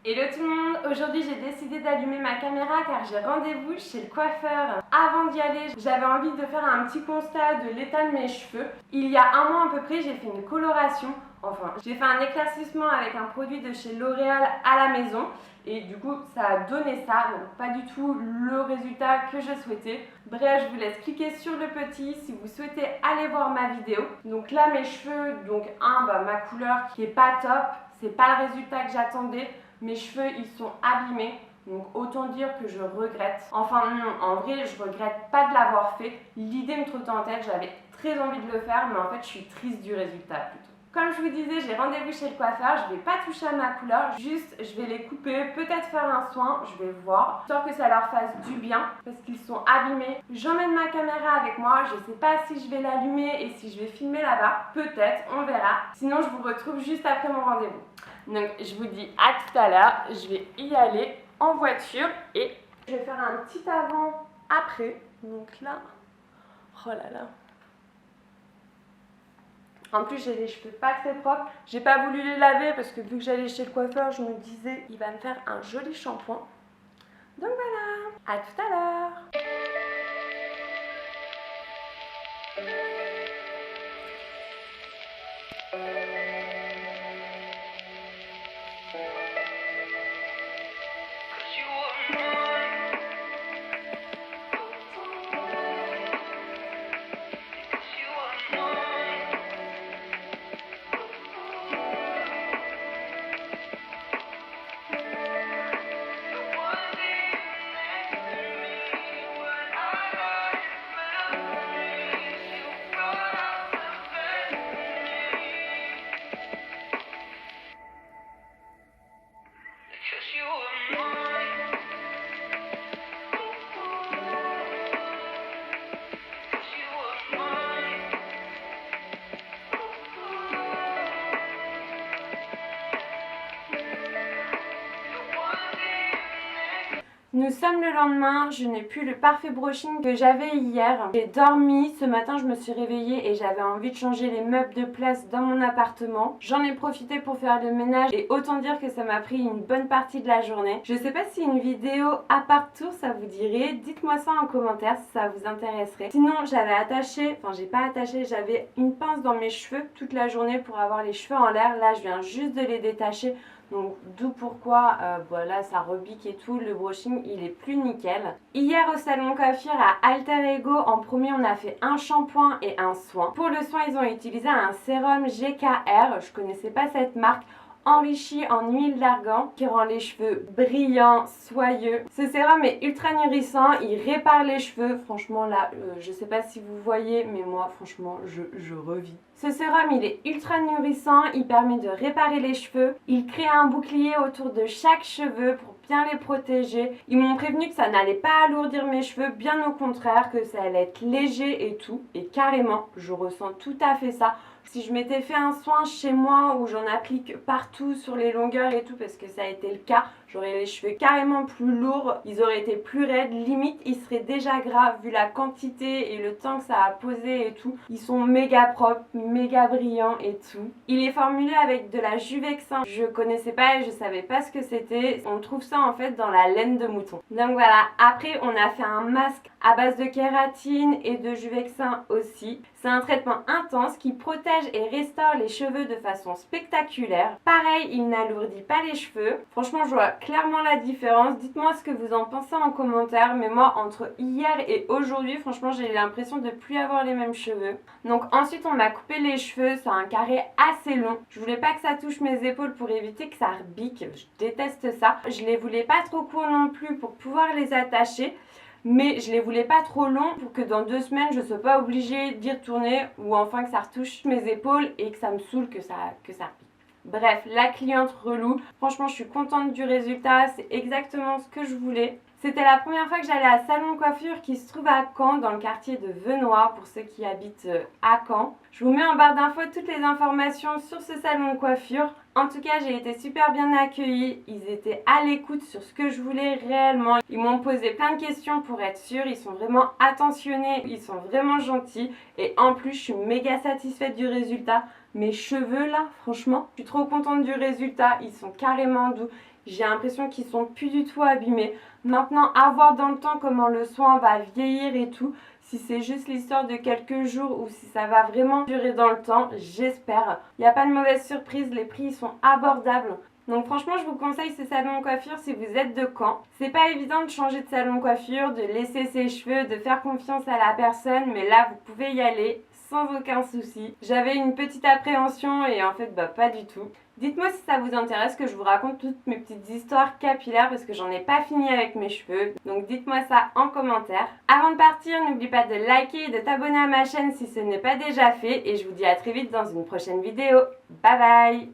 Hello tout le monde, aujourd'hui j'ai décidé d'allumer ma caméra car j'ai rendez-vous chez le coiffeur. Avant d'y aller, j'avais envie de faire un petit constat de l'état de mes cheveux. Il y a un mois à peu près, j'ai fait une coloration, j'ai fait un éclaircissement avec un produit de chez L'Oréal à la maison. Et du coup, ça a donné ça, donc pas du tout le résultat que je souhaitais. Bref, je vous laisse cliquer sur le petit si vous souhaitez aller voir ma vidéo. Donc là, mes cheveux, ma couleur qui est pas top, c'est pas le résultat que j'attendais. Mes cheveux, ils sont abîmés. Donc autant dire que je regrette. Enfin non, en vrai, je regrette pas de l'avoir fait. L'idée me trottait en tête, j'avais très envie de le faire, mais en fait, je suis triste du résultat plutôt. Comme je vous disais, j'ai rendez-vous chez le coiffeur, je ne vais pas toucher à ma couleur, juste je vais les couper, peut-être faire un soin, je vais voir, histoire que ça leur fasse du bien, parce qu'ils sont abîmés. J'emmène ma caméra avec moi, je ne sais pas si je vais l'allumer et si je vais filmer là-bas, peut-être, on verra. Sinon, je vous retrouve juste après mon rendez-vous. Donc, je vous dis à tout à l'heure, je vais y aller en voiture et je vais faire un petit avant-après. Donc là, oh là là. En plus, j'ai les cheveux pas très propres. J'ai pas voulu les laver parce que vu que j'allais chez le coiffeur, je me disais il va me faire un joli shampoing. Donc voilà, à tout à l'heure. Nous sommes le lendemain, je n'ai plus le parfait brushing que j'avais hier. J'ai dormi, ce matin je me suis réveillée et j'avais envie de changer les meubles de place dans mon appartement. J'en ai profité pour faire le ménage et autant dire que ça m'a pris une bonne partie de la journée. Je sais pas si une vidéo à part tour ça vous dirait, dites-moi ça en commentaire si ça vous intéresserait. Sinon j'avais attaché, j'ai pas attaché, j'avais une pince dans mes cheveux toute la journée pour avoir les cheveux en l'air. Là je viens juste de les détacher. Donc d'où pourquoi voilà, ça rebique et tout, le brushing il est plus nickel. Hier au salon coiffure à Alter Ego, en premier on a fait un shampoing et un soin. Pour le soin ils ont utilisé un sérum GKR, je connaissais pas cette marque, enrichi en huile d'argan qui rend les cheveux brillants, soyeux. Ce sérum est ultra nourrissant, il répare les cheveux. Franchement là, je sais pas si vous voyez, mais moi franchement je revis. Ce sérum il est ultra nourrissant, il permet de réparer les cheveux. Il crée un bouclier autour de chaque cheveu pour bien les protéger. Ils m'ont prévenu que ça n'allait pas alourdir mes cheveux, bien au contraire, que ça allait être léger et tout. Et carrément, je ressens tout à fait ça. Si je m'étais fait un soin chez moi où j'en applique partout sur les longueurs et tout, parce que ça a été le cas, j'aurais les cheveux carrément plus lourds, ils auraient été plus raides, limite ils seraient déjà gras vu la quantité et le temps que ça a posé et tout. Ils sont méga propres, méga brillants et tout. Il est formulé avec de la Juvexin, je connaissais pas et je savais pas ce que c'était. On trouve ça en fait dans la laine de mouton. Donc voilà, après on a fait un masque à base de kératine et de Juvexin aussi. C'est un traitement intense qui protège et restaure les cheveux de façon spectaculaire. Pareil, il n'alourdit pas les cheveux. Franchement, je vois clairement la différence. Dites-moi ce que vous en pensez en commentaire. Mais moi, entre hier et aujourd'hui, franchement, j'ai l'impression de plus avoir les mêmes cheveux. Donc ensuite, on m'a coupé les cheveux sur un carré assez long. Je voulais pas que ça touche mes épaules pour éviter que ça rebique. Je déteste ça. Je les voulais pas trop courts non plus pour pouvoir les attacher. Mais je les voulais pas trop longs pour que dans 2 semaines je sois pas obligée d'y retourner ou enfin que ça retouche mes épaules et que ça me saoule que ça repique. Bref, la cliente relou. Franchement, je suis contente du résultat. C'est exactement ce que je voulais. C'était la première fois que j'allais à Salon Coiffure qui se trouve à Caen, dans le quartier de Venoy, pour ceux qui habitent à Caen. Je vous mets en barre d'infos toutes les informations sur ce salon de coiffure. En tout cas, j'ai été super bien accueillie. Ils étaient à l'écoute sur ce que je voulais réellement. Ils m'ont posé plein de questions pour être sûrs. Ils sont vraiment attentionnés. Ils sont vraiment gentils. Et en plus, je suis méga satisfaite du résultat. Mes cheveux là, franchement, je suis trop contente du résultat. Ils sont carrément doux. J'ai l'impression qu'ils sont plus du tout abîmés. Maintenant, à voir dans le temps comment le soin va vieillir et tout, si c'est juste l'histoire de quelques jours ou si ça va vraiment durer dans le temps, j'espère. Il n'y a pas de mauvaise surprise, les prix sont abordables. Donc franchement, je vous conseille ce salon de coiffure si vous êtes de Caen. C'est pas évident de changer de salon de coiffure, de laisser ses cheveux, de faire confiance à la personne, mais là, vous pouvez y aller sans aucun souci. J'avais une petite appréhension et en fait, pas du tout. Dites-moi si ça vous intéresse que je vous raconte toutes mes petites histoires capillaires parce que j'en ai pas fini avec mes cheveux. Donc dites-moi ça en commentaire. Avant de partir, n'oublie pas de liker et de t'abonner à ma chaîne si ce n'est pas déjà fait. Et je vous dis à très vite dans une prochaine vidéo. Bye bye!